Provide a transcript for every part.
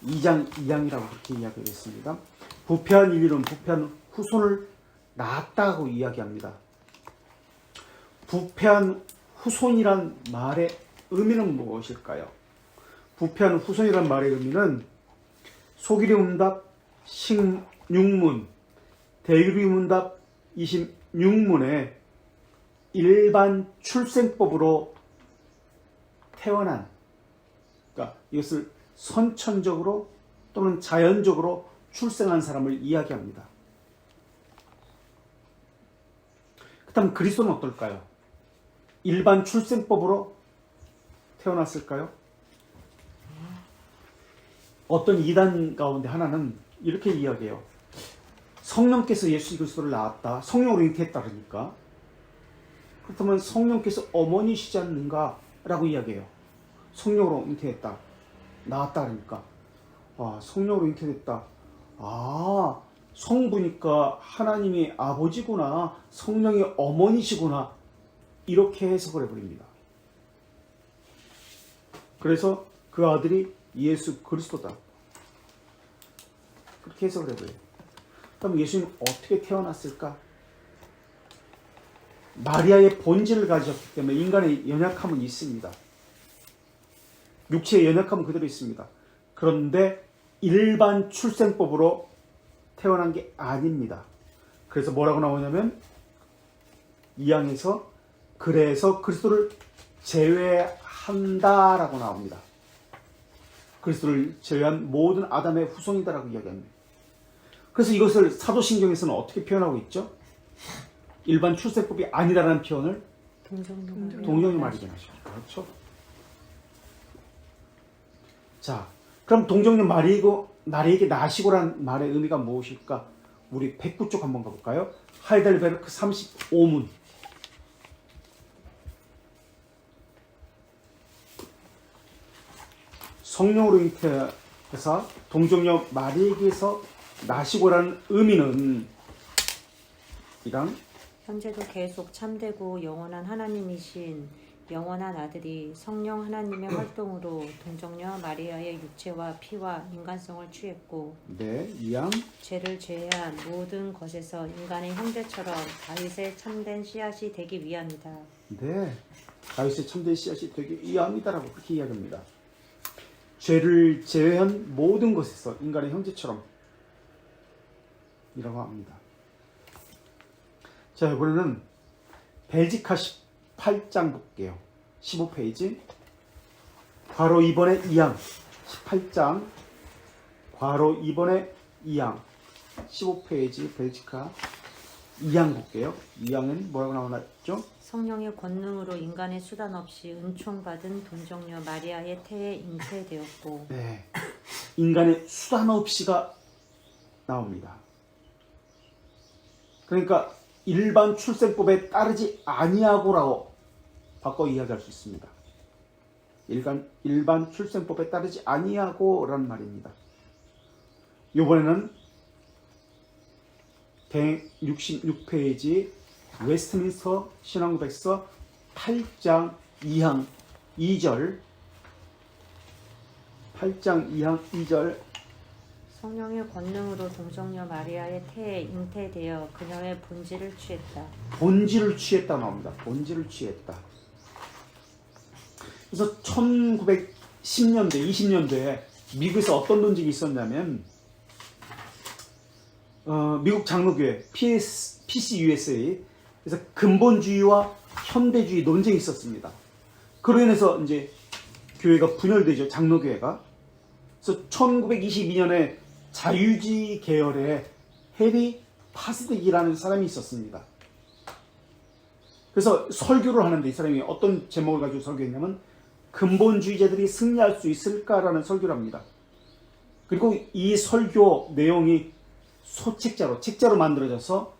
2장 2항이라고 그렇게 이야기하겠습니다. 부패한 인류는 부패한 후손을 낳았다고 이야기합니다. 부패한 후손이란 말의 의미는 무엇일까요? 부패한 후손이란 말의 의미는 소기리문답 16문, 대유리문답 26문의 일반 출생법으로 태어난, 그러니까 이것을 선천적으로 또는 자연적으로 출생한 사람을 이야기합니다. 그렇다면 그리스도는 어떨까요? 일반 출생법으로 태어났을까요? 어떤 이단 가운데 하나는 이렇게 이야기해요. 성령께서 예수 그리스도를 낳았다. 성령으로 잉태했다 그러니까. 그렇다면 성령께서 어머니시지 않는가? 라고 이야기해요. 성령으로 잉태했다. 낳았다 그러니까. 성령으로 잉태됐다. 성부니까 하나님이 아버지구나. 성령이 어머니시구나. 이렇게 해석을 해버립니다. 그래서 그 아들이 예수 그리스도다. 그렇게 해석을 해버려요. 그럼 예수님은 어떻게 태어났을까? 마리아의 본질을 가지셨기 때문에 인간의 연약함은 있습니다. 육체의 연약함은 그대로 있습니다. 그런데 일반 출생법으로 태어난 게 아닙니다. 그래서 뭐라고 나오냐면 2항에서 그래서 그리스도를 제외한다라고 나옵니다. 그리스도를 제외한 모든 아담의 후손이다라고 이야기합니다. 그래서 이것을 사도신경에서는 어떻게 표현하고 있죠? 일반 출생법이 아니다라는 표현을 동정녀 마리게 하시죠. 그렇죠? 자, 그럼 동정녀 마리에게 나시고라는 말의 의미가 무엇일까? 우리 109쪽 한번 가볼까요? 하이델베르크 35문. 성령으로 잉태해서 동정녀 마리에게서 나시고라는 의미는 이랑 현재도 계속 참되고 영원한 하나님이신 영원한 아들이 성령 하나님의 활동으로 동정녀 마리아의 육체와 피와 인간성을 취했고 네, 이양 죄를 제외한 모든 것에서 인간의 형제처럼 다윗의 참된 씨앗이 되기 위함이다. 네, 다윗의 참된 씨앗이 되기 위함이다라고 그렇게 이야기합니다. 죄를 제외한 모든 것에서 인간의 형제처럼 이라고 합니다. 자, 이번에는 벨지카 18장 볼게요. 15페이지. 괄호 2번의 2항 18장 괄호 2번의 2항 15페이지 벨지카 2항 볼게요. 2항은 뭐라고 나오나죠? 성령의 권능으로 인간의 수단 없이 은총받은 동정녀 마리아의 태에 잉태되었고 네, 인간의 수단 없이가 나옵니다. 그러니까 일반 출생법에 따르지 아니하고라고 바꿔 이야기할 수 있습니다. 일반 출생법에 따르지 아니하고라는 말입니다. 이번에는 166페이지 웨스트민스터 신앙고백서 8장 2항 2절 8장 2항 2절 성령의 권능으로 동정녀 마리아의 태에 잉태되어 그녀의 본질을 취했다. 본질을 취했다 나옵니다. 본질을 취했다. 그래서 1910년대, 20년대에 미국에서 어떤 논쟁이 있었냐면 미국 장로교회 PCUSA 그래서 근본주의와 현대주의 논쟁이 있었습니다. 그로 인해서 이제 교회가 분열되죠. 장로교회가. 그래서 1922년에 자유주의 계열의 해리 파스딕이라는 사람이 있었습니다. 그래서 설교를 하는데 이 사람이 어떤 제목을 가지고 설교했냐면 근본주의자들이 승리할 수 있을까라는 설교를 합니다. 그리고 이 설교 내용이 책자로 만들어져서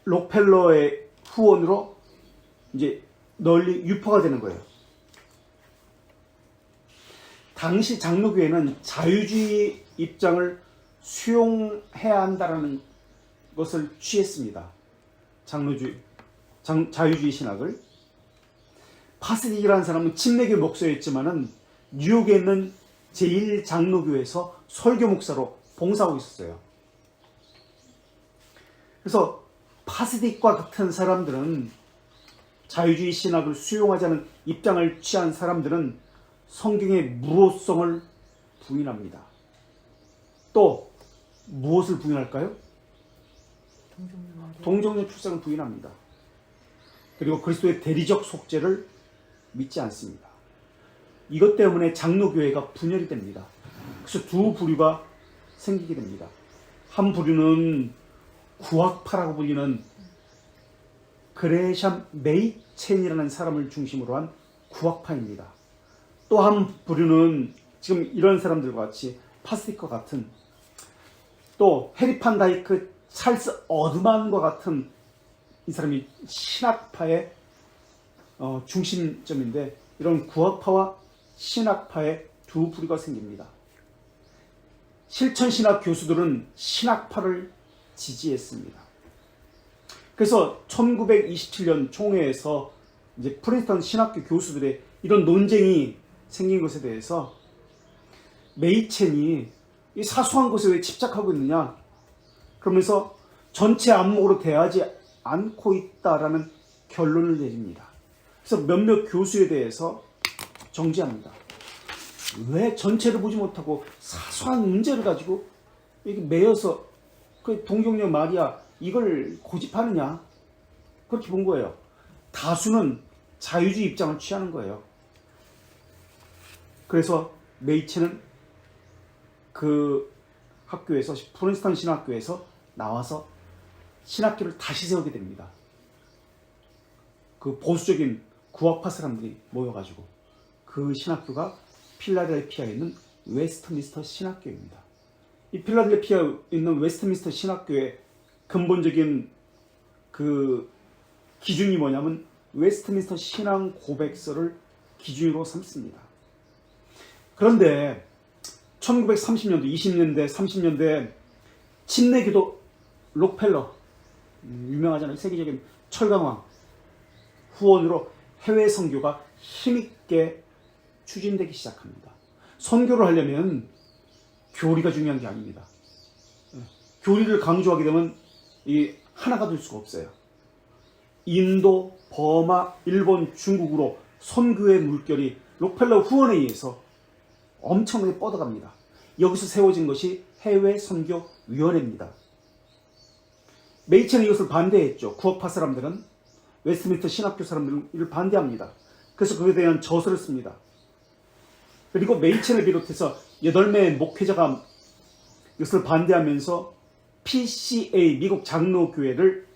록펠러의 후원으로 이제 널리 유포가 되는 거예요. 당시 장로교회는 자유주의 입장을 수용해야 한다는 것을 취했습니다. 자유주의 신학을. 파스딕이라는 사람은 침례교 목사였지만은 뉴욕에 있는 제1장로교에서 설교 목사로 봉사하고 있었어요. 그래서 파스딕과 같은 사람들은, 자유주의 신학을 수용하자는 입장을 취한 사람들은 성경의 무호성을 부인합니다. 또 무엇을 부인할까요? 동정녀 출생을 부인합니다. 그리고 그리스도의 대리적 속죄를 믿지 않습니다. 이것 때문에 장로교회가 분열이 됩니다. 그래서 두 부류가 생기게 됩니다. 한 부류는 구학파라고 불리는 그레샴 메이첸이라는 사람을 중심으로 한 구학파입니다. 또 한 부류는 지금 이런 사람들과 같이 파스틱과 같은, 또 해리 판 다이크, 찰스 어드만과 같은 이 사람이 신학파의 중심점인데, 이런 구학파와 신학파의 두 부류가 생깁니다. 실천신학 교수들은 신학파를 지지했습니다. 그래서 1927년 총회에서 이제 프린스턴 신학교 교수들의 이런 논쟁이 생긴 것에 대해서 메이첸이 이 사소한 것에 왜 집착하고 있느냐, 그러면서 전체 안목으로 대하지 않고 있다라는 결론을 내립니다. 그래서 몇몇 교수에 대해서 정지합니다. 왜 전체를 보지 못하고 사소한 문제를 가지고 이렇게 매여서 그 동정녀 마리아 이걸 고집하느냐, 그렇게 본 거예요. 다수는 자유주의 입장을 취하는 거예요. 그래서 메이첸은 그 학교에서, 프린스턴 신학교에서 나와서 신학교를 다시 세우게 됩니다. 그 보수적인 구학파 사람들이 모여가지고, 그 신학교가 필라델피아에 있는 웨스트민스터 신학교입니다. 이 필라델피아에 있는 웨스트민스터 신학교의 근본적인 그 기준이 뭐냐면 웨스트민스터 신앙 고백서를 기준으로 삼습니다. 그런데 1930년대, 20년대, 30년대 침례기도 록펠러, 유명하잖아요. 세계적인 철강왕 후원으로 해외 선교가 힘있게 추진되기 시작합니다. 선교를 하려면 교리가 중요한 게 아닙니다. 교리를 강조하게 되면 이 하나가 될 수가 없어요. 인도, 버마, 일본, 중국으로 선교의 물결이 록펠러 후원에 의해서 엄청나게 뻗어갑니다. 여기서 세워진 것이 해외 선교 위원회입니다. 메이첸은 이것을 반대했죠. 구학파 사람들은, 웨스트민스터 신학교 사람들은 이를 반대합니다. 그래서 그에 대한 저서를 씁니다. 그리고 메이첸을 비롯해서 8명의 목회자가 이것을 반대하면서 PCA, 미국 장로교회를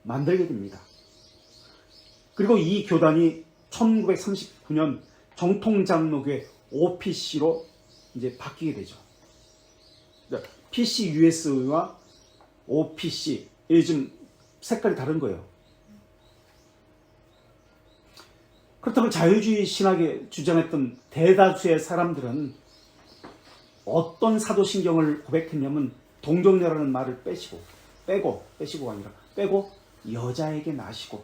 만들게 됩니다. 그리고 이 교단이 1939년 정통장로교회 OPC로 이제 바뀌게 되죠. PCUS와 OPC, 좀 색깔이 다른 거예요. 그렇다면 자유주의 신학에 주장했던 대다수의 사람들은 어떤 사도신경을 고백했냐면, 동정녀라는 말을 빼고가 아니라 빼고 여자에게 나시고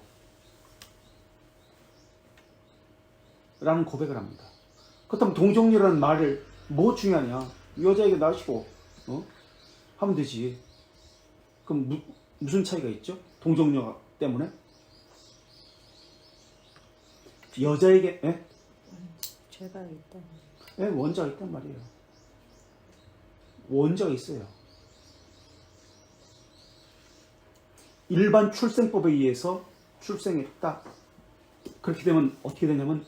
라는 고백을 합니다. 그렇다면 동정녀라는 말을 뭐 중요하냐, 여자에게 나시고 하면 되지. 그럼 무슨 차이가 있죠? 동정녀 때문에? 여자에게 죄가 있다. 원자가 있단 말이에요. 원자가 있어요. 일반 출생법에 의해서 출생했다. 그렇게 되면 어떻게 되냐면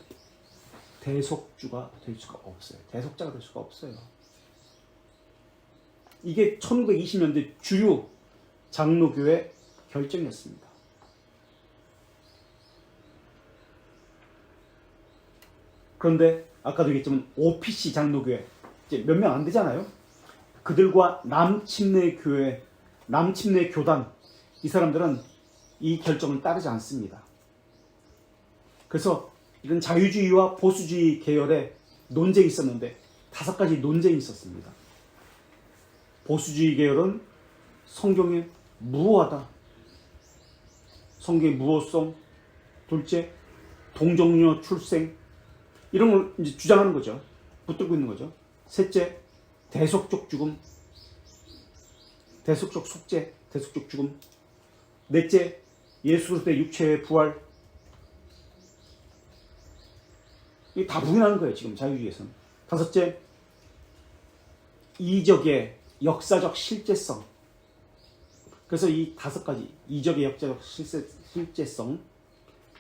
대속주가 될 수가 없어요. 대속자가 될 수가 없어요. 이게 1920년대 주류 장로교회 결정이었습니다. 그런데 아까도 얘기했지만 OPC 장로교회 이제 몇 명 안 되잖아요. 그들과 남침례교회, 남침례교단, 이 사람들은 이 결정을 따르지 않습니다. 그래서 이런 자유주의와 보수주의 계열의 논쟁이 있었는데 5가지 논쟁이 있었습니다. 보수주의 계열은 성경에 무호하다, 성경의 무호성, 둘째 동정녀 출생, 이런 걸 이제 주장하는 거죠. 붙들고 있는 거죠. 셋째, 대속적 죽음, 대속적 속죄, 대속적 죽음. 넷째, 예수 그리스도의 육체의 부활. 이게 다 부인하는 거예요, 지금 자유주의에서는. 다섯째, 이적의 역사적 실제성. 그래서 이 다섯 가지, 이적의 역사적 실제성,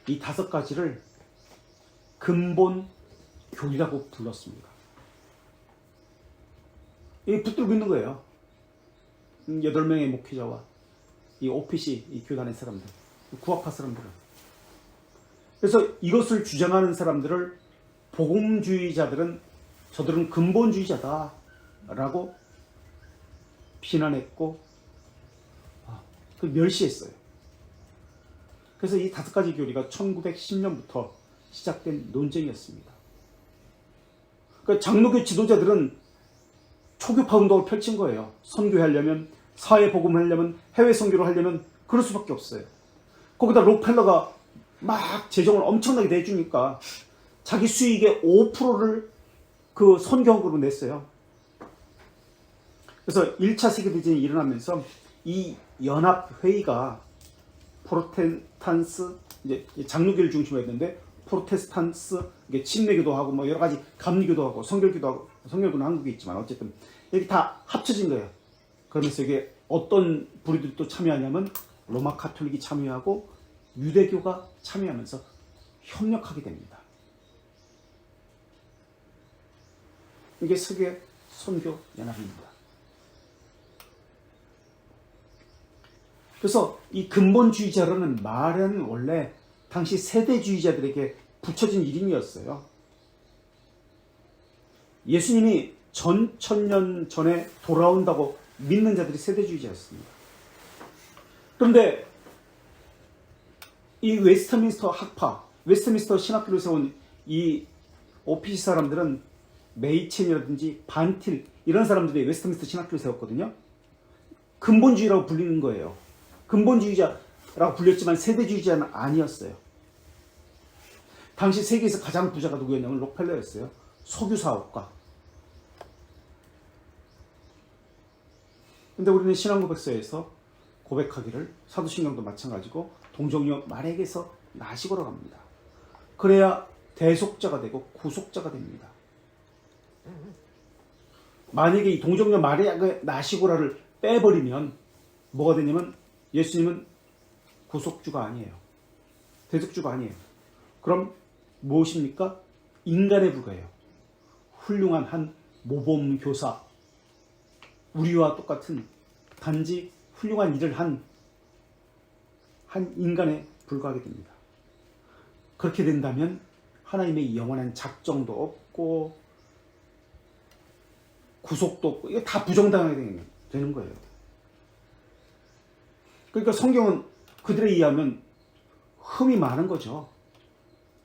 이 다섯 가지를 근본 교리라고 불렀습니다. 이게 붙들고 있는 거예요. 8명의 목회자와 이 OPC, 이 교단의 사람들, 구학파 사람들은. 그래서 이것을 주장하는 사람들을 복음주의자들은 저들은 근본주의자다 라고 비난했고 멸시했어요. 그래서 이 다섯 가지 교리가 1910년부터 시작된 논쟁이었습니다. 그러니까 장로교 지도자들은 초교파 운동을 펼친 거예요. 선교하려면, 사회복음을 하려면, 해외 선교를 하려면 그럴 수밖에 없어요. 거기다 록펠러가 막 재정을 엄청나게 내주니까 자기 수익의 5%를 그 선교학으로 냈어요. 그래서 1차 세계대전이 일어나면서 이 연합회의가 프로테스탄스, 이제 장로교를 중심으로 했는데 프로테스탄스, 침례교도 하고 뭐 여러 가지 감리교도 하고 성결교도 하고, 성결교는 한국에 있지만 어쨌든 여기 다 합쳐진 거예요. 그러면서 이게 어떤 부류들이 또 참여하냐면 로마 가톨릭이 참여하고 유대교가 참여하면서 협력하게 됩니다. 이게 세계 선교 연합입니다. 그래서 이 근본주의자라는 말은 원래 당시 세대주의자들에게 붙여진 이름이었어요. 예수님이 전천년 전에 돌아온다고 믿는 자들이 세대주의자였습니다. 그런데 이 웨스트민스터 학파, 웨스트민스터 신학교를 세운 이 OPC 사람들은 메이첸이라든지 반틸 이런 사람들이 웨스트민스터 신학교를 세웠거든요. 근본주의라고 불리는 거예요. 근본주의자라고 불렸지만 세대주의자는 아니었어요. 당시 세계에서 가장 부자가 누구였냐면 록펠러였어요. 석유 사업가. 근데 우리는 신앙 고백서에서 고백하기를, 사도신경도 마찬가지고 동정녀 마리아에게서 나시고로 갑니다. 그래야 대속자가 되고 구속자가 됩니다. 만약에 이 동정녀 마리아가 나시고라를 빼버리면 뭐가 되냐면 예수님은 구속주가 아니에요. 대속주가 아니에요. 그럼 무엇입니까? 인간에 불과해요. 훌륭한 한 모범교사, 우리와 똑같은 단지 훌륭한 일을 한 인간에 불과하게 됩니다. 그렇게 된다면 하나님의 영원한 작정도 없고 구속도 없고 이거 다 부정당하게 되는 거예요. 그러니까 성경은 그들에 의하면 흠이 많은 거죠.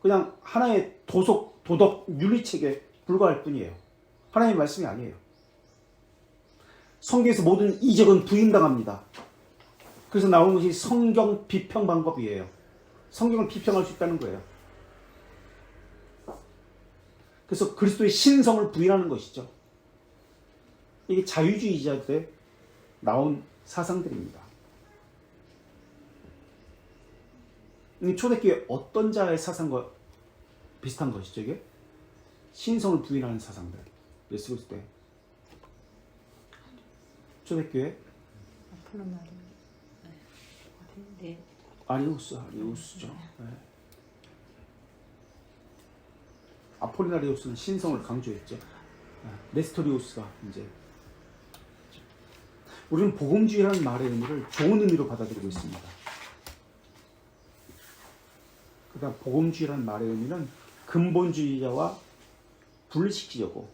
그냥 하나의 도덕 윤리책에 불과할 뿐이에요. 하나님의 말씀이 아니에요. 성경에서 모든 이적은 부인당합니다. 그래서 나오는 것이 성경 비평 방법이에요. 성경을 비평할 수 있다는 거예요. 그래서 그리스도의 신성을 부인하는 것이죠. 이게 자유주의자들의 나온 사상들입니다. 초대교회 어떤 자의 사상과 비슷한 것이죠, 이게? 신성을 부인하는 사상들. 예수 그리스도의 초대교회 아리우스죠. 네. 아폴리나리우스는 신성을 강조했죠. 네스토리우스가 이제 우리는 복음주의라는 말의 의미를 좋은 의미로 받아들이고 있습니다. 그러니까 복음주의라는 말의 의미는 근본주의자와 분리시키려고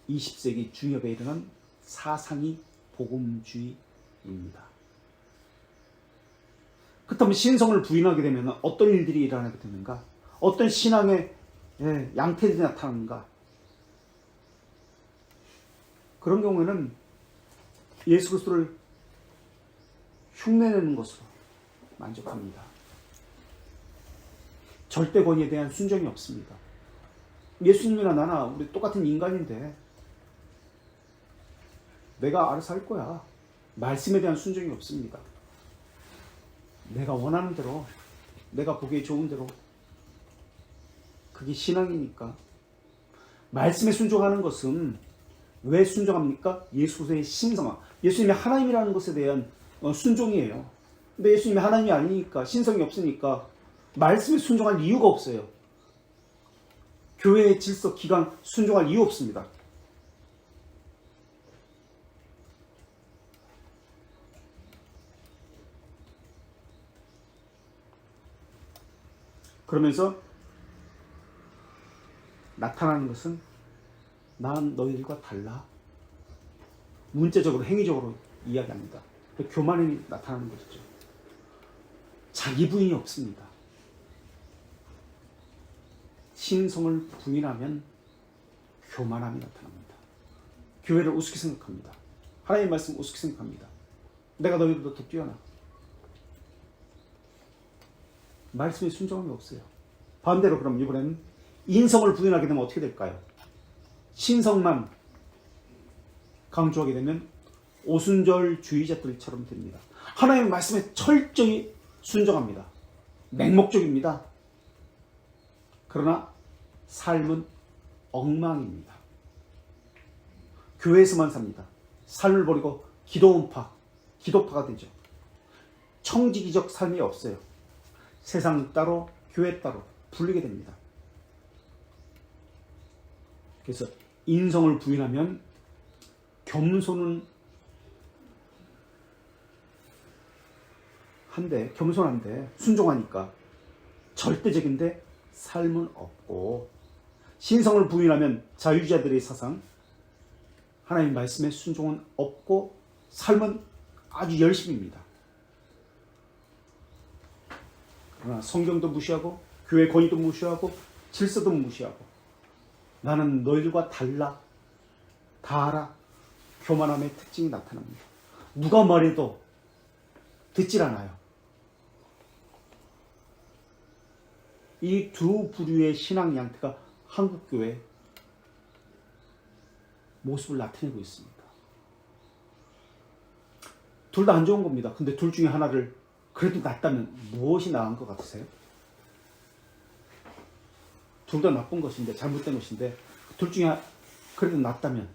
20세기 중엽에 일어난 사상이 복음주의입니다. 그렇다면 신성을 부인하게 되면 어떤 일들이 일어나게 되는가? 어떤 신앙의 양태들이 나타나는가? 그런 경우에는 예수 그리스도를 흉내내는 것으로 만족합니다. 절대 권위에 대한 순종이 없습니다. 예수님이나 나나 우리 똑같은 인간인데 내가 알아서 할 거야. 말씀에 대한 순종이 없습니다. 내가 원하는 대로, 내가 보기에 좋은 대로. 그게 신앙이니까. 말씀에 순종하는 것은 왜 순종합니까? 예수의 신성함. 예수님이 하나님이라는 것에 대한 순종이에요. 근데 예수님이 하나님이 아니니까, 신성이 없으니까 말씀에 순종할 이유가 없어요. 교회의 질서, 기강 순종할 이유 없습니다. 그러면서 나타나는 것은 난 너희들과 달라. 문자적으로, 행위적으로 이야기합니다. 교만이 나타나는 것이죠. 자기 부인이 없습니다. 신성을 부인하면 교만함이 나타납니다. 교회를 우습게 생각합니다. 하나님의 말씀 우습게 생각합니다. 내가 너희보다 더 뛰어나. 말씀에 순종함이 없어요. 반대로 그럼 이번에는 인성을 부인하게 되면 어떻게 될까요? 신성만 강조하게 되면 오순절주의자들처럼 됩니다. 하나님의 말씀에 철저히 순종합니다. 맹목적입니다. 그러나 삶은 엉망입니다. 교회에서만 삽니다. 삶을 버리고 기도파가 되죠. 청지기적 삶이 없어요. 세상 따로 교회 따로 분리게 됩니다. 그래서 인성을 부인하면 겸손한데 순종하니까 절대적인데 삶은 없고, 신성을 부인하면 자유자들의 사상, 하나님 말씀의 순종은 없고 삶은 아주 열심입니다. 그러나 성경도 무시하고 교회 권위도 무시하고 질서도 무시하고 나는 너희들과 달라, 다 알아, 교만함의 특징이 나타납니다. 누가 말해도 듣질 않아요. 이 두 부류의 신앙 양태가 한국교회 모습을 나타내고 있습니다. 둘 다 안 좋은 겁니다. 근데 둘 중에 하나를 그래도 낫다면 무엇이 나은 것 같으세요? 둘 다 나쁜 것인데, 잘못된 것인데, 둘 중에 그래도 낫다면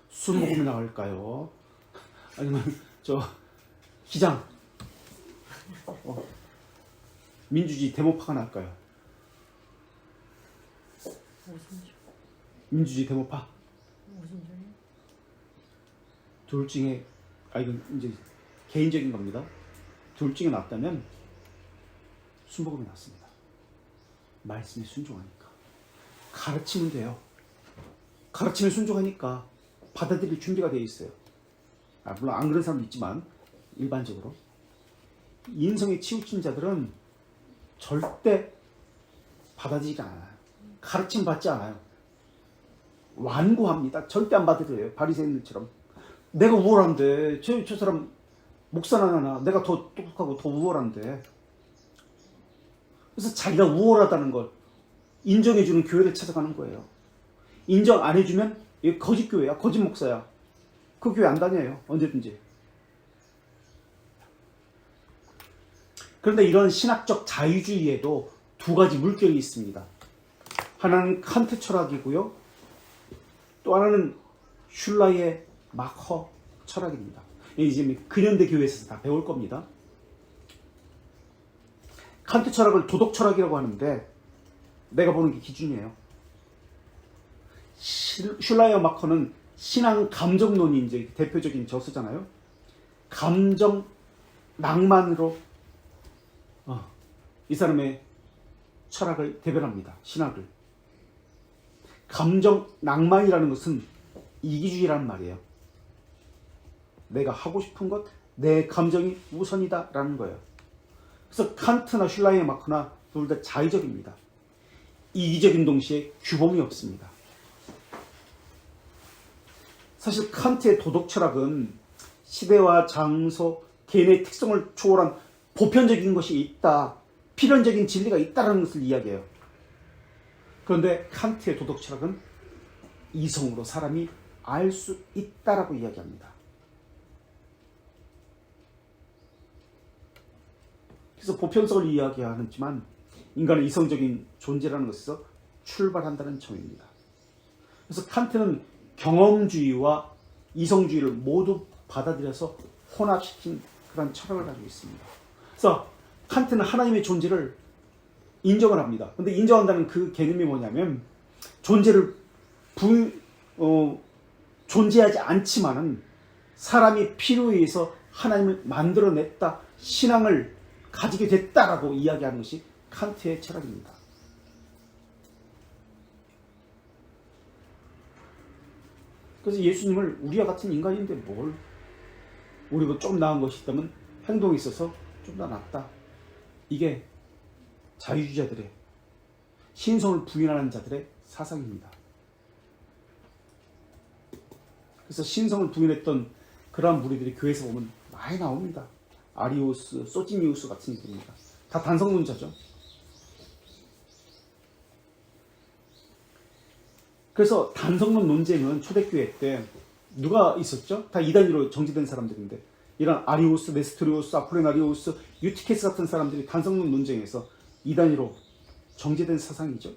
순복음이 나을까요? 아니면 기장 민주주의 데모파가 나을까요? 민주주의 데모파? 둘 중에, 이건 이제 개인적인 겁니다. 둘 중에 낫다면 순복음이 낫습니다. 말씀에 순종하니까. 가르치면 돼요. 가르치면 순종하니까 받아들일 준비가 되어 있어요. 물론 안 그런 사람도 있지만 일반적으로 인성에 치우친 자들은 절대 받아들이지 않아요. 가르침 받지 않아요. 완고합니다. 절대 안 받아들여요. 바리새인들처럼. 내가 우월한데 저 사람 목사나 나나 내가 더 똑똑하고 더 우월한데. 그래서 자기가 우월하다는 걸 인정해주는 교회를 찾아가는 거예요. 인정 안 해주면 이게 거짓 교회야, 거짓 목사야. 그 교회 안 다녀요. 언제든지. 그런데 이런 신학적 자유주의에도 두 가지 물결이 있습니다. 하나는 칸트 철학이고요. 또 하나는 슐라이의 마커 철학입니다. 이제 근현대 교회에서 다 배울 겁니다. 칸트 철학을 도덕 철학이라고 하는데 내가 보는 게 기준이에요. 슐라이어 마커는 신앙 감정론이 이제 대표적인 저서잖아요. 감정 낭만으로 이 사람의 철학을 대변합니다. 신학을. 감정 낭만이라는 것은 이기주의라는 말이에요. 내가 하고 싶은 것, 내 감정이 우선이다 라는 거예요. 그래서 칸트나 슐라이어 마커나 둘 다 자의적입니다. 이기적인 동시에 규범이 없습니다. 사실 칸트의 도덕 철학은 시대와 장소, 개인의 특성을 초월한 보편적인 것이 있다, 필연적인 진리가 있다는 것을 이야기해요. 그런데 칸트의 도덕 철학은 이성으로 사람이 알 수 있다라고 이야기합니다. 그래서 보편성을 이야기하지만 인간은 이성적인 존재라는 것에서 출발한다는 점입니다. 그래서 칸트는 경험주의와 이성주의를 모두 받아들여서 혼합시킨 그런 철학을 가지고 있습니다. 그래서 칸트는 하나님의 존재를 인정을 합니다. 그런데 인정한다는 그 개념이 뭐냐면 존재를 존재하지 않지만은 사람이 필요에 의해서 하나님을 만들어냈다, 신앙을 가지게 됐다라고 이야기하는 것이 칸트의 철학입니다. 그래서 예수님을 우리와 같은 인간인데 뭘 우리보다 좀 나은 것이 있다면 행동에 있어서 좀 더 낫다. 이게 자유주의자들의 신성을 부인하는 자들의 사상입니다. 그래서 신성을 부인했던 그러한 무리들이 교회에서 보면 많이 나옵니다. 아리우스, 소지니우스 같은 이들입니다. 다 단성론자죠. 그래서 단성론 논쟁은 초대교회 때 누가 있었죠? 다 이단위로 정지된 사람들인데 이런 아리우스, 네스토리우스, 아폴리나리우스, 유티케스 같은 사람들이 단성론 논쟁에서 이단위로 정제된 사상이죠.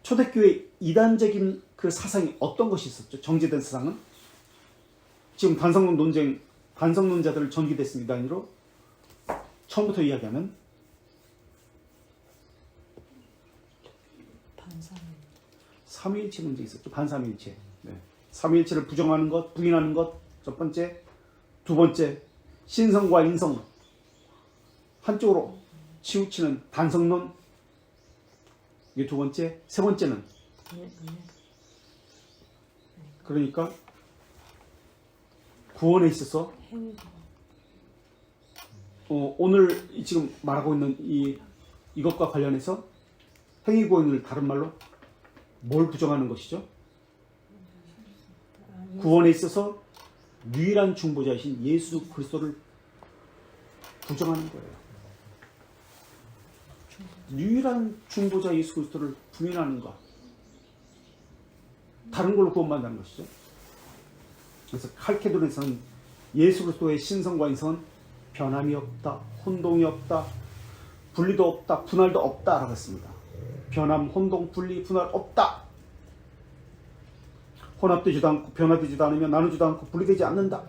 초대교회 이단적인 그 사상이 어떤 것이 있었죠? 정제된 사상은 지금 단성론 논쟁, 단성론자들을 전기됐습니다. 이단위로 처음부터 이야기하면 삼위일체 문제 있었죠. 반삼위일체. 네. 삼위일체를 부정하는 것, 부인하는 것 첫 번째. 두 번째, 신성과 인성 한쪽으로 치우치는 단성론. 이게 두 번째. 세 번째는 그러니까 구원에 있어서 오늘 지금 말하고 있는 이것과 관련해서 행위구원을 다른 말로 뭘 부정하는 것이죠? 구원에 있어서 유일한 중보자이신 예수 그리스도를 부정하는 거예요. 유일한 중보자 예수 그리스도를 부인하는가? 다른 걸로 구원받는 것이죠. 그래서 칼케돈에서는 예수 그리스도의 신성과 인성은 변함이 없다, 혼동이 없다, 분리도 없다, 분할도 없다라고 했습니다. 변함, 혼동, 분리, 분할 없다. 혼합되지도 않고 변화되지도 않으며 나누지도 않고 분리되지 않는다.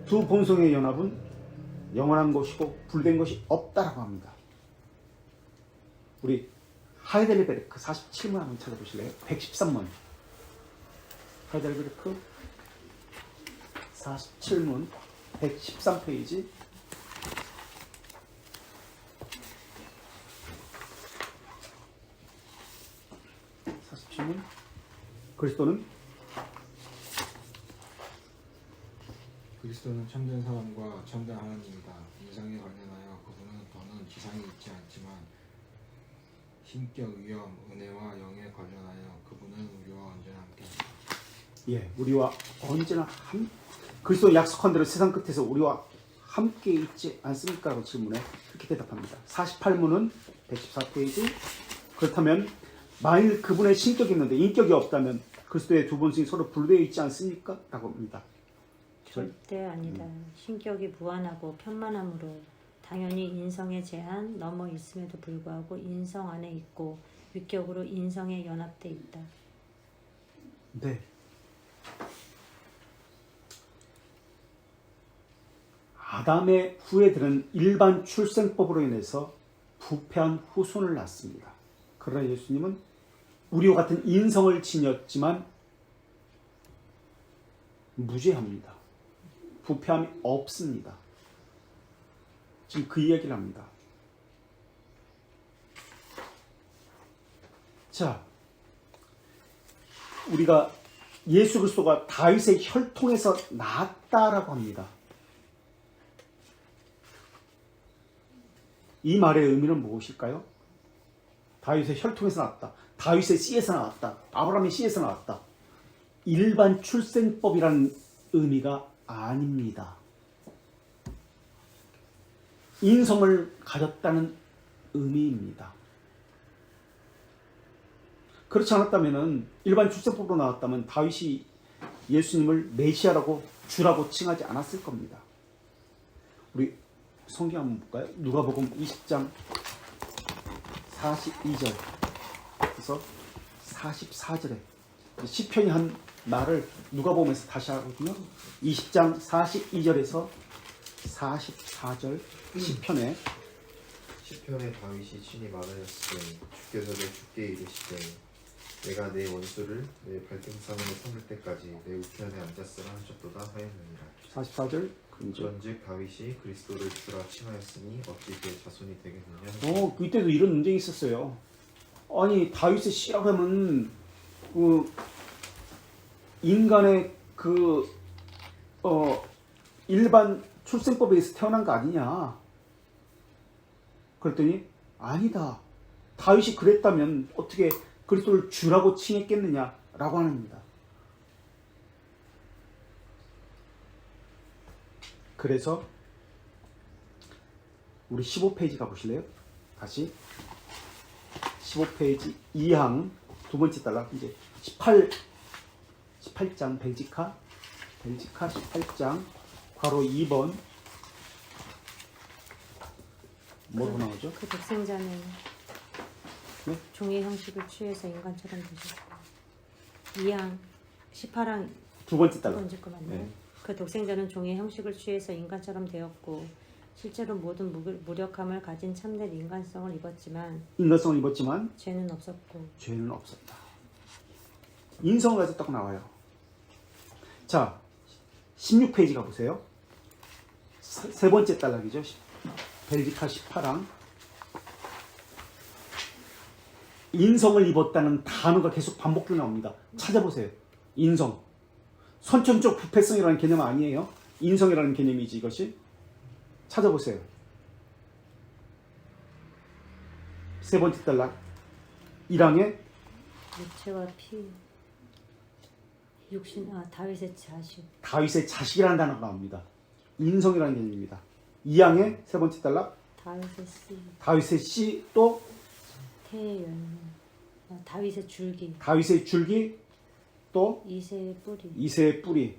두 본성의 연합은 영원한 것이고 분리된 것이 없다라고 합니다. 우리 하이델베르크 47문 한번 찾아보실래요? 113문. 하이델베르크 47문 113페이지. 그리스도는 참된 사람과 참된 하나님이다. 인성에 관련하여 그분은 더는 지상에 있지 않지만 신격, 위엄, 은혜와 영에 관련하여 그분은 우리와 언제나 함께합니다. 예, 우리와 언제나 그리스도 약속한 대로 세상 끝에서 우리와 함께 있지 않습니까? 라고 질문에 그렇게 대답합니다. 48문은 114페이지. 그렇다면 만일 그분의 신격이 있는데 인격이 없다면 그리스도의 두 본성이 서로 분리되어 있지 않습니까? 라고 합니다. 절대 아니다. 신격이 무한하고 편만함으로 당연히 인성의 제한 넘어 있음에도 불구하고 인성 안에 있고 위격으로 인성에 연합돼 있다. 네. 아담의 후예들은 일반 출생법으로 인해서 부패한 후손을 낳습니다. 그러나 예수님은 우리와 같은 인성을 지녔지만 무죄합니다. 부패함이 없습니다. 지금 그 이야기를 합니다. 자, 우리가 예수 그리스도가 다윗의 혈통에서 나았다라고 합니다. 이 말의 의미는 무엇일까요? 다윗의 혈통에서 나왔다. 다윗의 씨에서 나왔다. 아브라함의 씨에서 나왔다. 일반 출생법이라는 의미가 아닙니다. 인성을 가졌다는 의미입니다. 그렇지 않았다면은 일반 출생법으로 나왔다면 다윗이 예수님을 메시아라고 주라고 칭하지 않았을 겁니다. 우리 성경 한번 볼까요? 누가복음 20장 42절에서 44절에 시편이 한 말을 누가복음에서 다시 하거든요. 20장 42절에서 44절 시편에 시편에 다윗이 친히 말하였으니 주께서 내 주께 이르시되 내가 내 원수를 내 발등상으로 삼을 때까지 내 우편에 앉았으라 하셨도다 하였느니라. 44절 근절. 그런즉 다윗이 그리스도를 주라 칭하였으니 어찌 그의 자손이 되겠느냐. 그때도 이런 논쟁이 있었어요. 아니 다윗의 씨라고 하면 그 인간의 그 일반 출생법에 의해서 태어난 거 아니냐. 그랬더니 아니다. 다윗이 그랬다면 어떻게 그리스도를 주라고 칭했겠느냐라고 합니다. 그래서 우리 15페이지 가보실래요? 다시 15페이지 2항 두 번째 달락 이제 18장 벨지카 18장 괄호 2번 뭐로 나오죠? 그 독생자는 네? 종의 형식을 취해서 인간처럼 되셨고 2항 18항 두 번째 두 달락. 번째 거 맞나요? 네. 그 독생자는 종의 형식을 취해서 인간처럼 되었고 실제로 모든 무력함을 가진 참된 인간성을 입었지만 인간성을 입었지만 죄는 없었고 죄는 없었다. 인성을 가졌다고 나와요. 자, 16페이지 가보세요. 세 번째 단락이죠. 벨기카 18항. 인성을 입었다는 단어가 계속 반복되어 나옵니다. 찾아보세요. 인성. 선천적 부패성이라는 개념 아니에요. 인성이라는 개념이지 이것이. 찾아보세요. 세 번째 단락. 1항에 육체와 피 육신 다윗의 자식 다윗의 자식이라는 단어가 나옵니다. 인성이라는 개념입니다. 2항의 세 번째 단락. 다윗의 씨 다윗의 씨 또 태의 열매 다윗의 줄기 다윗의 줄기 또 이새의 뿌리 이새의 뿌리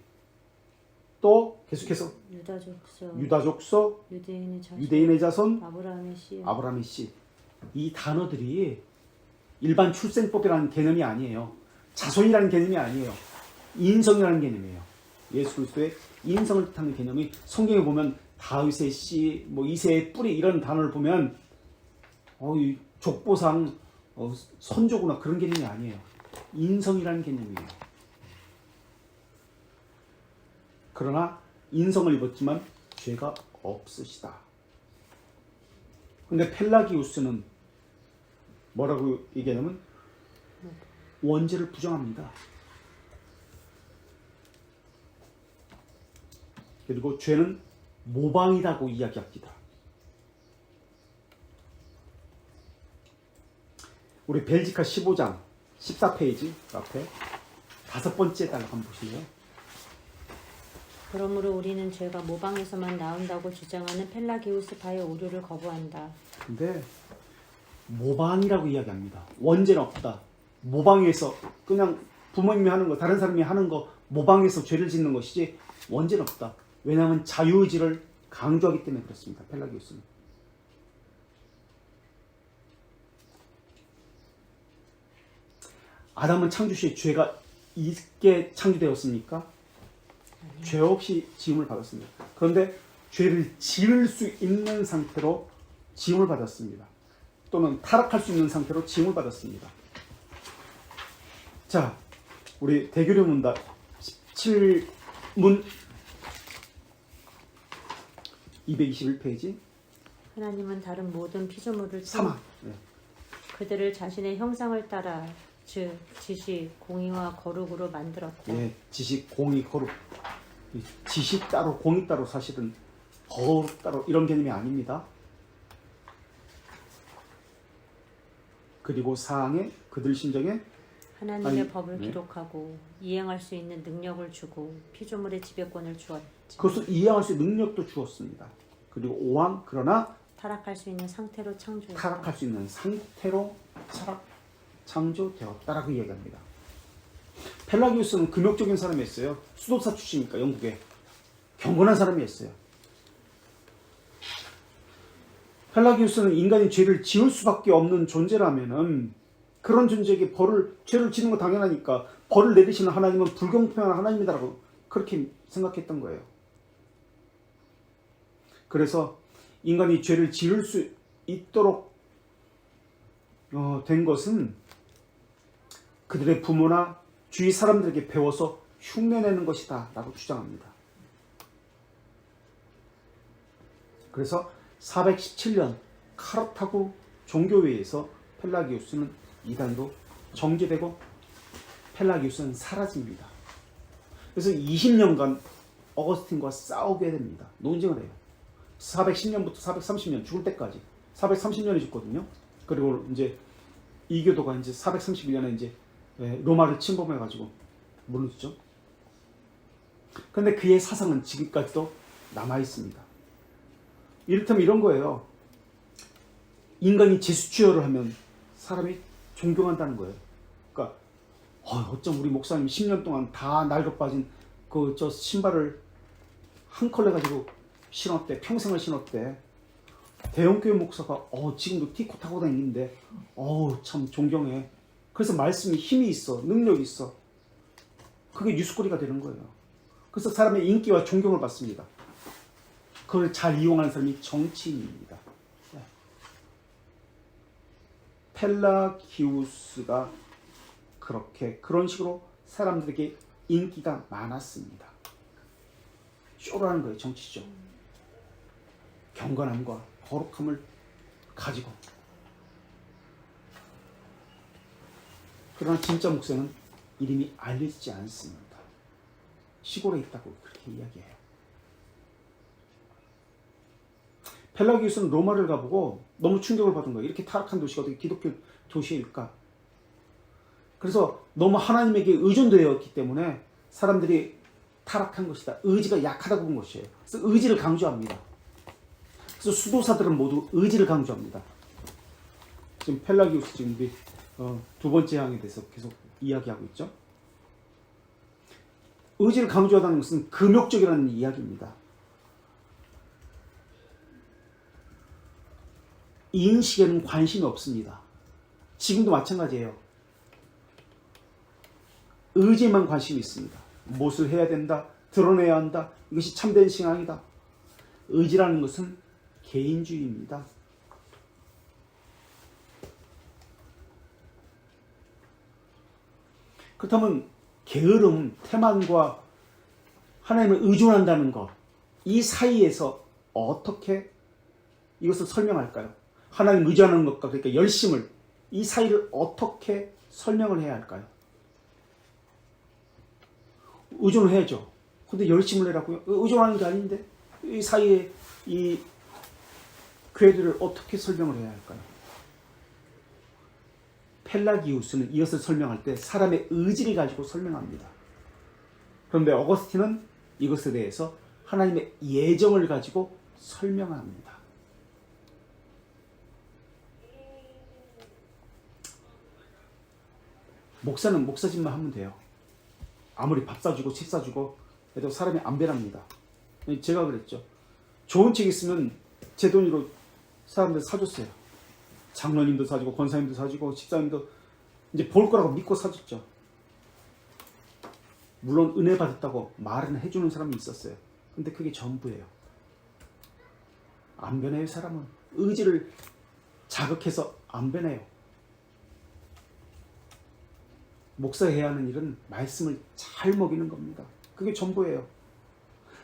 또 계속해서 유다 족속 유다 족속 유대인의 자손 유대인의 자손 아브라함의 씨 아브라함의 씨. 이 단어들이 일반 출생법이라는 개념이 아니에요. 자손이라는 개념이 아니에요. 인성이라는 개념이에요. 예수 그리스도의 인성을 뜻하는 개념이 성경에 보면 다윗의 씨, 뭐 이새의 뿌리 이런 단어를 보면 이 족보상 선조구나 그런 개념이 아니에요. 인성이라는 개념이에요. 그러나 인성을 입었지만 죄가 없으시다. 근데 펠라기우스는 뭐라고 얘기하냐면 원죄를 부정합니다. 그리고 죄는 모방이라고 이야기합니다. 우리 벨지카 15장 14페이지 앞에 다섯 번째 단락 한번 보실래요? 그러므로 우리는 죄가 모방에서만 나온다고 주장하는 펠라기우스파의 오류를 거부한다. 근데 모방이라고 이야기합니다. 원죄는 없다. 모방해서 그냥 부모님이 하는 거, 다른 사람이 하는 거 모방해서 죄를 짓는 것이지 원죄는 없다. 왜냐하면 자유의지를 강조하기 때문에 그렇습니다. 펠라기우스는. 아담은 창조 시에 죄가 있게 창조되었습니까? 죄 없이 지음을 받았습니다. 그런데 죄를 지을 수 있는 상태로 지음을 받았습니다. 또는 타락할 수 있는 상태로 지음을 받았습니다. 자, 우리 대교련 문답 17문 221페이지 하나님은 다른 모든 피조물을 사막. 그들을 자신의 형상을 따라 즉 지식, 공의와 거룩으로 만들었다. 예, 지식, 공의, 거룩. 이 지식 따로, 공의 따로 사실은 거룩 따로 이런 개념이 아닙니다. 그리고 사항에 그들 심정에 하나님의 아니, 법을 네. 기록하고 이행할 수 있는 능력을 주고 피조물의 지배권을 주었지. 그것을 이해할 수 있는 능력도 주었습니다. 그리고 5항 그러나 타락할 수 있는 상태로 창조했다. 타락할 수 있는 상태로 창조되었다라고 이야기합니다. 펠라기우스는 금욕적인 사람이었어요. 수도사 출신이니까 영국에 경건한 사람이었어요. 펠라기우스는 인간이 죄를 지을 수밖에 없는 존재라면은 그런 존재에게 죄를 지는 거 당연하니까 벌을 내리시는 하나님은 불공평한 하나님이다라고 그렇게 생각했던 거예요. 그래서 인간이 죄를 지을 수 있도록 된 것은 그들의 부모나 주위 사람들에게 배워서 흉내내는 것이다 라고 주장합니다. 그래서 417년 카르타고 종교회의에서 펠라기우스는 이단으로 정죄되고 펠라기우스는 사라집니다. 그래서 20년간 어거스틴과 싸우게 됩니다. 논쟁을 해요. 410년부터 430년 죽을 때까지 430년이 죽거든요. 그리고 이제 이교도가 이제 431년에 이제 로마를 침범해가지고 무너지죠. 그런데 그의 사상은 지금까지도 남아 있습니다. 이를테면 이런 거예요. 인간이 제수취여를 하면 사람이 존경한다는 거예요. 그러니까 어쩜 우리 목사님 10년 동안 다 낡아 빠진 저 신발을 한 컬레 가지고 신었대. 평생을 신었대. 대형교회 목사가 지금도 티코 타고 다니는데 참 존경해. 그래서 말씀이 힘이 있어. 능력이 있어. 그게 뉴스거리가 되는 거예요. 그래서 사람의 인기와 존경을 받습니다. 그걸 잘 이용하는 사람이 정치인입니다. 펠라기우스가 그런 식으로 사람들에게 인기가 많았습니다. 쇼라는 거예요. 정치죠. 경건함과 거룩함을 가지고. 그러나 진짜 목사는 이름이 알려지지 않습니다. 시골에 있다고 그렇게 이야기해요. 펠라기우스는 로마를 가보고 너무 충격을 받은 거예요. 이렇게 타락한 도시가 어떻게 기독교 도시일까? 그래서 너무 하나님에게 의존되었기 때문에 사람들이 타락한 것이다. 의지가 약하다고 본 것이에요. 그래서 의지를 강조합니다. 그래서 수도사들은 모두 의지를 강조합니다. 지금 펠라기우스 지금 우리 두 번째 항에 대해서 계속 이야기하고 있죠. 의지를 강조하다는 것은 금욕적이라는 이야기입니다. 인식에는 관심이 없습니다. 지금도 마찬가지예요. 의지에만 관심이 있습니다. 무엇을 해야 된다, 드러내야 한다, 이것이 참된 신앙이다. 의지라는 것은 개인주의입니다. 그렇다면 게으름, 태만과 하나님을 의존한다는 것, 이 사이에서 어떻게 이것을 설명할까요? 하나님 의존하는 것과 그러니까 열심을, 이 사이를 어떻게 설명을 해야 할까요? 의존을 해야죠. 근데 열심을 내라고요? 의존하는 게 아닌데 이 사이에 이 괴들을 어떻게 설명을 해야 할까요? 펠라기우스는 이것을 설명할 때 사람의 의지를 가지고 설명합니다. 그런데 어거스틴은 이것에 대해서 하나님의 예정을 가지고 설명합니다. 목사는 목사짓만 하면 돼요. 아무리 밥 사주고 책 사주고 해도 사람이 안 변합니다. 제가 그랬죠. 좋은 책 있으면 제 돈으로 사람들 사줬어요. 장로님도 사주고 권사님도 사주고 집사님도 이제 볼 거라고 믿고 사줬죠. 물론 은혜 받았다고 말은 해주는 사람이 있었어요. 근데 그게 전부예요. 안 변해요. 사람은 의지를 자극해서 안 변해요. 목사가 해야 하는 일은 말씀을 잘 먹이는 겁니다. 그게 전부예요.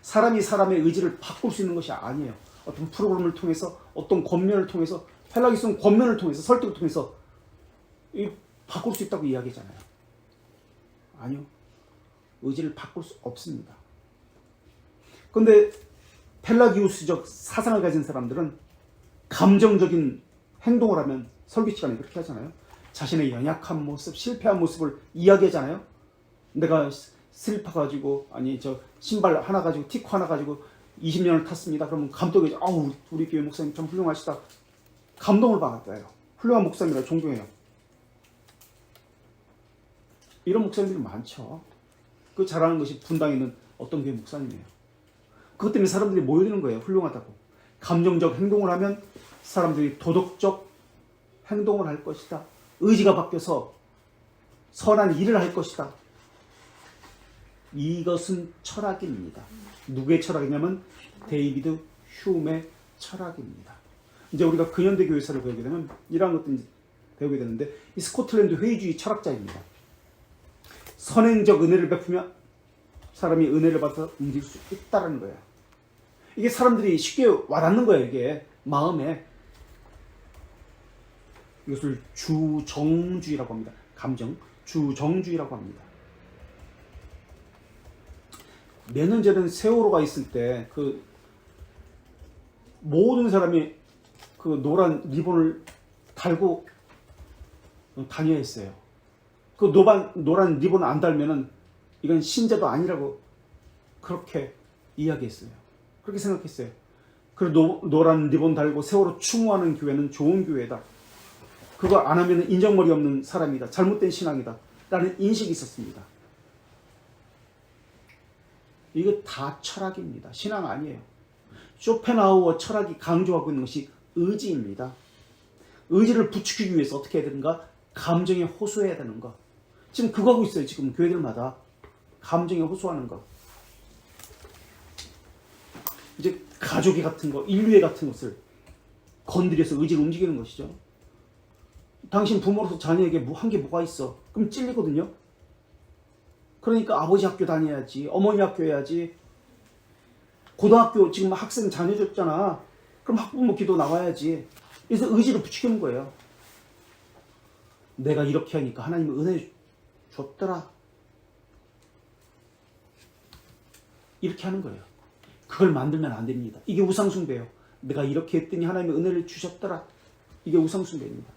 사람이 사람의 의지를 바꿀 수 있는 것이 아니에요. 어떤 프로그램을 통해서, 어떤 권면을 통해서, 펠라기우스는 권면을 통해서, 설득을 통해서 바꿀 수 있다고 이야기하잖아요. 아니요. 의지를 바꿀 수 없습니다. 그런데 펠라기우스적 사상을 가진 사람들은 감정적인 행동을 하면 설교 시간에 그렇게 하잖아요. 자신의 연약한 모습, 실패한 모습을 이야기하잖아요. 내가 슬리퍼 가지고, 아니 저 신발 하나 가지고, 티코 하나 가지고 20년을 탔습니다. 그러면 감독이 아우 우리 교회 목사님 참 훌륭하시다. 감동을 받았대요. 훌륭한 목사님이라 존경해요. 이런 목사님들이 많죠. 그 잘하는 것이 분당에 있는 어떤 교회 목사님이에요. 그것 때문에 사람들이 모여드는 거예요. 훌륭하다고. 감정적 행동을 하면 사람들이 도덕적 행동을 할 것이다. 의지가 바뀌어서 선한 일을 할 것이다. 이것은 철학입니다. 누구의 철학이냐면 데이비드 휴메의 철학입니다. 이제 우리가 근현대 교회사를 배우게 되면 이러한 것들 배우게 되는데, 이 스코틀랜드 회의주의 철학자입니다. 선행적 은혜를 베푸면 사람이 은혜를 받아서 움직일 수 있다는 거예요. 이게 사람들이 쉽게 와닿는 거예요. 이게 마음에. 이것을 주정주의라고 합니다. 감정 주정주의라고 합니다. 몇 년 전에는 세월호가 있을 때 그 모든 사람이 그 노란 리본을 달고 다녀야 했어요. 그 노란 리본을 안 달면은 이건 신자도 아니라고 그렇게 이야기했어요. 그렇게 생각했어요. 그리고 노란 리본 달고 세월호 추모하는 교회는 좋은 교회다. 그거 안 하면 인정머리 없는 사람이다. 잘못된 신앙이다. 라는 인식이 있었습니다. 이거 다 철학입니다. 신앙 아니에요. 쇼펜하우어 철학이 강조하고 있는 것이 의지입니다. 의지를 부추기기 위해서 어떻게 해야 되는가? 감정에 호소해야 되는 거. 지금 그거 하고 있어요. 지금 교회들마다. 감정에 호소하는 거. 이제 가족의 같은 거, 인류의 같은 것을 건드려서 의지를 움직이는 것이죠. 당신 부모로서 자녀에게 한 게 뭐가 있어? 그럼 찔리거든요. 그러니까 아버지 학교 다녀야지, 어머니 학교 해야지, 고등학교 지금 학생 자녀 줬잖아. 그럼 학부모 기도 나와야지. 그래서 의지를 부추기는 거예요. 내가 이렇게 하니까 하나님은 은혜 줬더라. 이렇게 하는 거예요. 그걸 만들면 안 됩니다. 이게 우상숭배예요. 내가 이렇게 했더니 하나님의 은혜를 주셨더라. 이게 우상숭배입니다.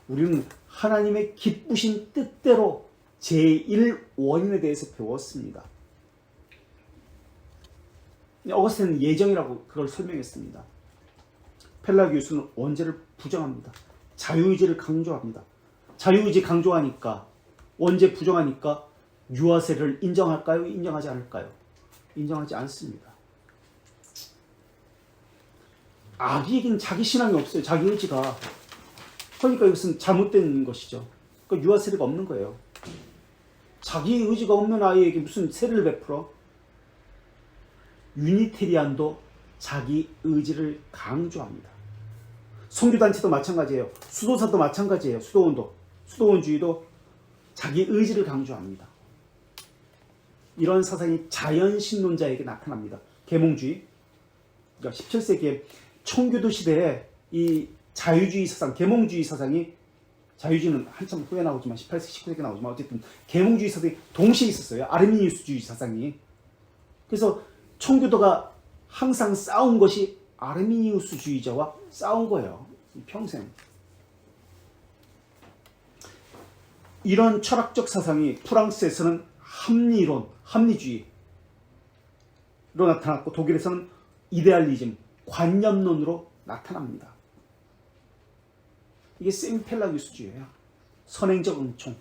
우리는 하나님의 기쁘신 뜻대로 제1원인에 대해서 배웠습니다. 어거스틴은 예정이라고 그걸 설명했습니다. 펠라기우스는 원죄를 부정합니다. 자유의지를 강조합니다. 자유의지 강조하니까, 원죄 부정하니까 유아세를 인정할까요? 인정하지 않을까요? 인정하지 않습니다. 아기에겐 자기 신앙이 없어요. 자기 의지가. 그러니까 이것은 잘못된 것이죠. 그러니까 유아 세례가 없는 거예요. 자기 의지가 없는 아이에게 무슨 세례를 베풀어? 유니테리안도 자기 의지를 강조합니다. 선교단체도 마찬가지예요. 수도사도 마찬가지예요. 수도원주의도 자기 의지를 강조합니다. 이런 사상이 자연신론자에게 나타납니다. 계몽주의. 그러니까 17세기에 청교도 시대에 이 자유주의 사상, 계몽주의 사상이, 자유주의는 한참 후에 나오지만 18세기, 19세기 나오지만 어쨌든 계몽주의 사상이 동시에 있었어요. 아르미니우스주의 사상이. 그래서 청교도가 항상 싸운 것이 아르미니우스주의자와 싸운 거예요. 평생. 이런 철학적 사상이 프랑스에서는 합리론, 합리주의로 나타났고, 독일에서는 이데알리즘, 관념론으로 나타납니다. 이게 생펠라기우스주의예요. 선행적 은총.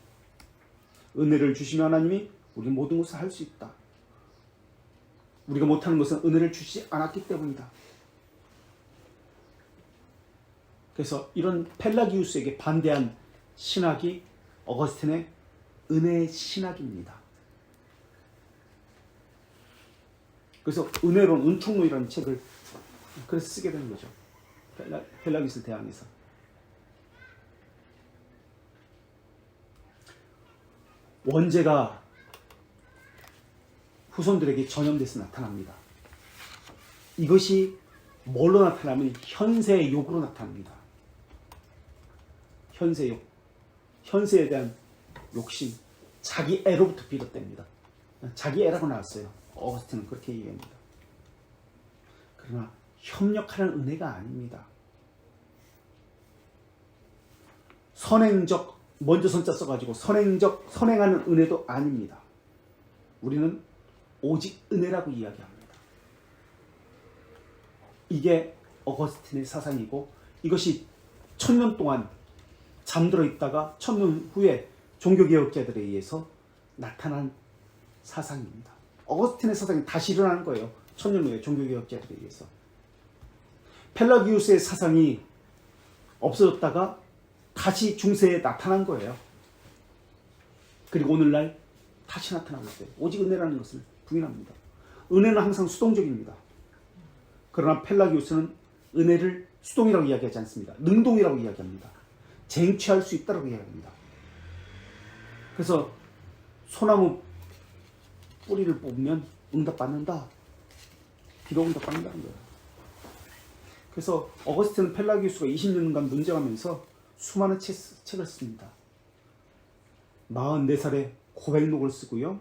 은혜를 주시면 하나님이 우리 모든 것을 할 수 있다. 우리가 못하는 것은 은혜를 주시지 않았기 때문이다. 그래서 이런 펠라기우스에게 반대한 신학이 어거스틴의 은혜의 신학입니다. 그래서 은혜론, 은총론이라는 책을 그래서 쓰게 되는 거죠. 펠라기우스를 대항해서. 원죄가 후손들에게 전염돼서 나타납니다. 이것이 뭘로 나타나면 현세의 욕으로 나타납니다. 현세욕. 현세에 대한 욕심. 자기 애로부터 비롯됩니다. 자기 애라고 나왔어요. 어거스틴은 그렇게 얘기합니다. 그러나 협력하는 은혜가 아닙니다. 선행적, 먼저 선자 써가지고 선행하는 은혜도 아닙니다. 우리는 오직 은혜라고 이야기합니다. 이게 어거스틴의 사상이고, 이것이 1000년 동안 잠들어 있다가 1000년 후에 종교개혁자들에 의해서 나타난 사상입니다. 어거스틴의 사상이 다시 일어나는 거예요. 천년 후에 종교개혁자들에 의해서. 펠라기우스의 사상이 없어졌다가 다시 중세에 나타난 거예요. 그리고 오늘날 다시 나타나고 있어요. 오직 은혜라는 것을 부인합니다. 은혜는 항상 수동적입니다. 그러나 펠라기우스는 은혜를 수동이라고 이야기하지 않습니다. 능동이라고 이야기합니다. 쟁취할 수 있다고 이야기합니다. 그래서 소나무 뿌리를 뽑으면 응답받는다. 비록 응답받는다는 거예요. 그래서 어거스틴 펠라기우스가 20년간 문제하면서 수많은 책을 씁니다. 44살에 고백록을 쓰고요.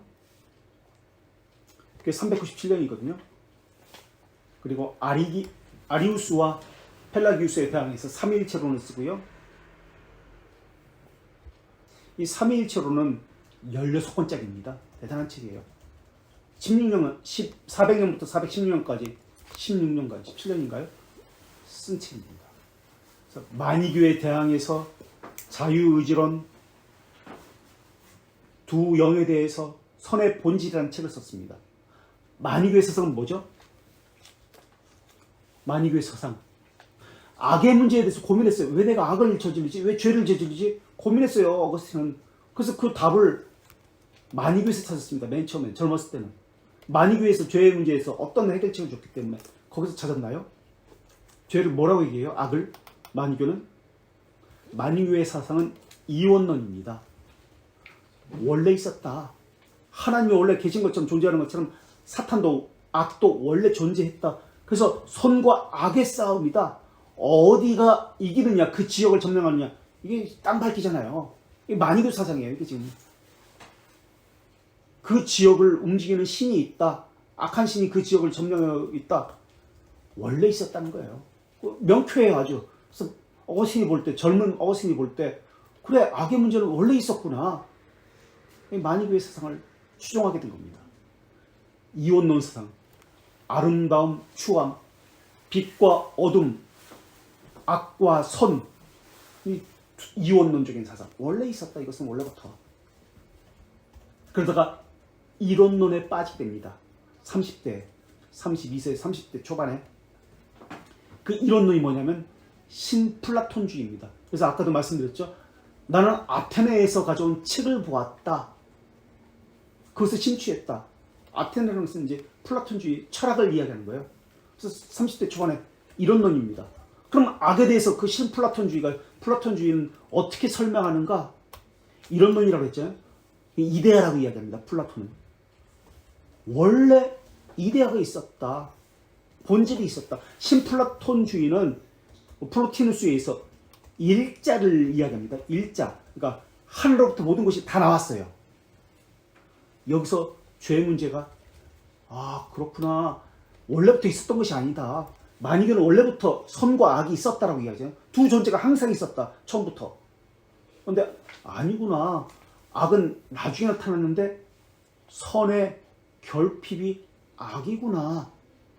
그게 397년이거든요. 그리고 아리우스와 펠라기우스에 대항해서 삼위일체론을 쓰고요. 이 삼위일체론은 16권짜리입니다. 대단한 책이에요. 400년부터 416년까지 16년까지 17년인가요? 쓴 책입니다. 그래서 만이교에 대항해서 자유의지론, 두 영에 대해서 선의 본질이라는 책을 썼습니다. 만이교의 사상은 뭐죠? 만이교의 사상. 악의 문제에 대해서 고민했어요. 왜 내가 악을 저지르지? 왜 죄를 저지르지? 고민했어요, 어거스틴은. 그래서 그 답을 만이교에서 찾았습니다. 맨 처음에 젊었을 때는. 만이교에서 죄의 문제에서 어떤 해결책을 줬기 때문에 거기서 찾았나요? 죄를 뭐라고 얘기해요? 악을? 만이교는? 만이교의 사상은 이원론입니다. 원래 있었다. 하나님이 원래 계신 것처럼 존재하는 것처럼 사탄도 악도 원래 존재했다. 그래서 선과 악의 싸움이다. 어디가 이기느냐, 그 지역을 점령하느냐. 이게 땅 밟기잖아요. 이게 만이교 사상이에요. 이게 지금. 그 지역을 움직이는 신이 있다. 악한 신이 그 지역을 점령하고 있다. 원래 있었다는 거예요. 명쾌해요, 아주. 그래서 어거스틴이 볼 때, 젊은 어거스틴이 볼 때, 그래, 악의 문제는 원래 있었구나. 만이교의 사상을 추종하게 된 겁니다. 이원론 사상, 아름다움, 추함, 빛과 어둠, 악과 선, 이 이원론적인 사상 원래 있었다. 이것은 원래부터. 그러다가 이론론에 빠지게 됩니다. 30대, 32세, 30대 초반에. 그 이론론이 뭐냐면 신플라톤주의입니다. 그래서 아까도 말씀드렸죠. 나는 아테네에서 가져온 책을 보았다. 그것을 심취했다. 아테네라는 것은 이제 플라톤주의, 철학을 이야기하는 거예요. 그래서 30대 초반에 이론론입니다. 그럼 악에 대해서 그 신플라톤주의가, 플라톤주의는 어떻게 설명하는가? 이론론이라고 했잖아요. 이데아라고 이야기합니다. 플라톤은. 원래 이데아가 있었다. 본질이 있었다. 신플라톤주의는 플로티누스에서 일자를 이야기합니다. 일자. 그러니까 하늘로부터 모든 것이 다 나왔어요. 여기서 죄 문제가 그렇구나. 원래부터 있었던 것이 아니다. 만이교는 원래부터 선과 악이 있었다라고 이야기하잖아요. 두 존재가 항상 있었다. 처음부터. 그런데 아니구나. 악은 나중에 나타났는데 선의 결핍이 악이구나.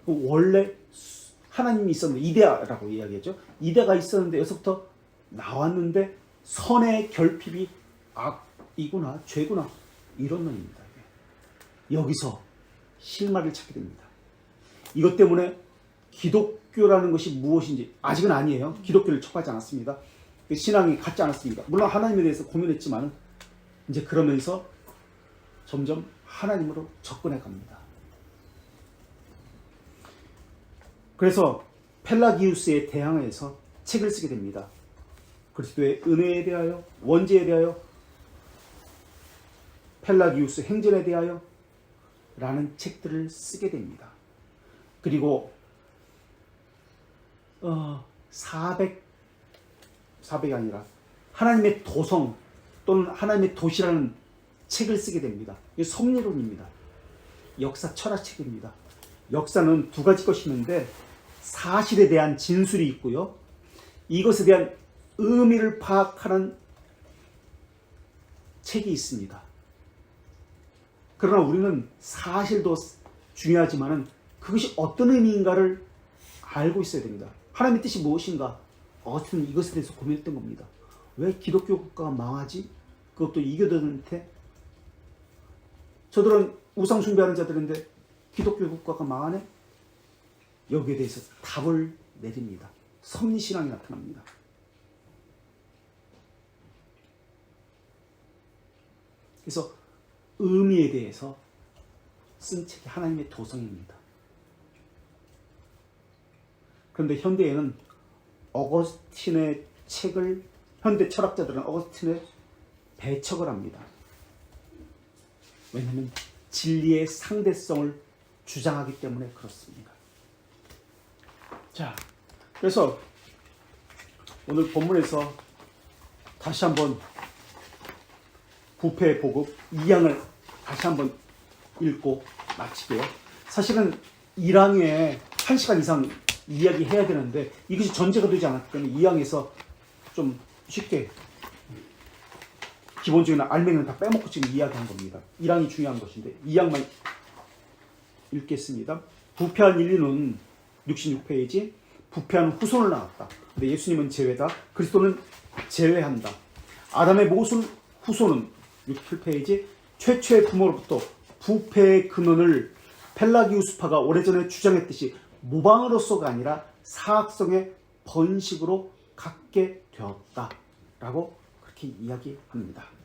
원래 하나님이 있었는데 이데아라고 이야기하죠. 이데아가 있었는데 여기서부터 나왔는데 선의 결핍이 악이구나. 죄구나. 이런 놈입니다. 여기서 실마리를 찾게 됩니다. 이것 때문에 기독교라는 것이 무엇인지 아직은 아니에요. 기독교를 척하지 않았습니다. 신앙이 갖지 않았습니다. 물론 하나님에 대해서 고민했지만 이제 그러면서 점점 하나님으로 접근해 갑니다. 그래서 펠라기우스에 대항해서 책을 쓰게 됩니다. 그리스도의 은혜에 대하여, 원죄에 대하여, 펠라기우스 행전에 대하여 라는 책들을 쓰게 됩니다. 그리고 400이 아니라 하나님의 도성 또는 하나님의 도시라는 책을 쓰게 됩니다. 이게 섭리론입니다. 역사 철학책입니다. 역사는 두 가지 것이 있는데 사실에 대한 진술이 있고요. 이것에 대한 의미를 파악하는 책이 있습니다. 그러나 우리는 사실도 중요하지만 그것이 어떤 의미인가를 알고 있어야 됩니다. 하나님의 뜻이 무엇인가? 어거스틴은 이것에 대해서 고민했던 겁니다. 왜 기독교 국가가 망하지? 그것도 이교도한테. 저들은 우상 숭배하는 자들인데 기독교 국가가 망하네? 여기에 대해서 답을 내립니다. 섭리신앙이 나타납니다. 그래서 의미에 대해서 쓴 책이 하나님의 도성입니다. 그런데 현대에는 어거스틴의 책을, 현대 철학자들은 어거스틴의 배척을 합니다. 왜냐하면 진리의 상대성을 주장하기 때문에 그렇습니다. 자, 그래서 오늘 본문에서 다시 한번 부패의 보급 2장을 다시 한번 읽고 마치게요. 사실은 1장에 1시간 이상 이야기해야 되는데 이것이 전제가 되지 않았기 때문에 2장에서 좀 쉽게 기본적인 알맹이는 다 빼먹고 지금 이야기한 겁니다. 1장이 중요한 것인데 2장만 읽겠습니다. 부패한 인류는 66페이지, 부패한 후손을 낳았다. 근데 예수님은 제외다. 그리스도는 제외한다. 아담의 모순 후손은 67페이지, 최초의 부모로부터 부패의 근원을 펠라기우스파가 오래전에 주장했듯이 모방으로서가 아니라 사악성의 번식으로 갖게 되었다 라고 그렇게 이야기합니다.